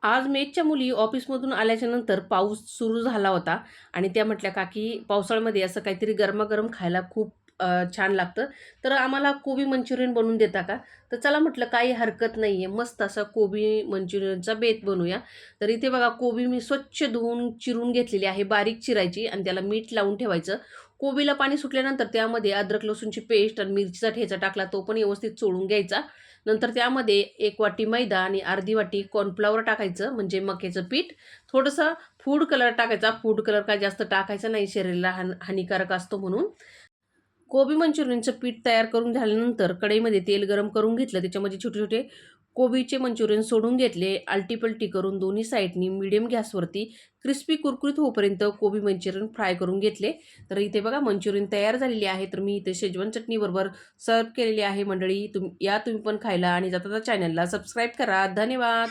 आज मेसच्या मुली ऑफिसमधून आल्याच्या नंतर पाऊस सुरू झाला होता आणि त्या म्हटल्या, "काकी, पावसाळ्यामध्ये असं काहीतरी गरमागरम खायला खूप छान लागतं. तर आम्हाला कोबी मंचुरियन बनवून देता का?" तर चला म्हटलं, काही हरकत नाही आहे. मस्त असा कोबी मंचुरियनचा बेत बनवूया. तर इथे बघा, कोबी मी स्वच्छ धुवून चिरून घेतलेली आहे. बारीक चिरायची आणि त्याला मीठ लावून ठेवायचं. कोबीला पाणी सुटल्यानंतर त्यामध्ये अद्रक लसूणची पेस्ट आणि मिरचीचा ठेचा टाकला, तो पण व्यवस्थित चोळून घ्यायचा. नंतर त्यामध्ये 1 वाटी मैदा आणि अर्धी वाटी कॉर्नफ्लॉवर टाकायचं, म्हणजे मक्याचं पीठ. थोडंसं फूड कलर टाकायचा. फूड कलर काय जास्त टाकायचा नाही, शरीराला हानिकारक असतो म्हणून. कोबी मंचुरियनचं पीठ तयार करून झाल्यानंतर कढईमध्ये तेल गरम करून घेतलं. त्याच्यामध्ये छोटे-छोटे कोबीचे मंचुरियन सोडून घेतले. आलटी-पलटी करून दोन्ही साइडनी मीडियम गॅसवरती क्रिस्पी कुरकुरीत होईपर्यंत कोबी मंचुरियन फ्राय करून घेतले. तर इथे बघा, मंचुरियन तयार झालेली आहे. तर मी इथे शेजवान चटणीबरोबर सर्व्ह केलेली आहे मंडळी. तुम्ही पण खायला आणि जाता चॅनलला सबस्क्राईब करा. धन्यवाद.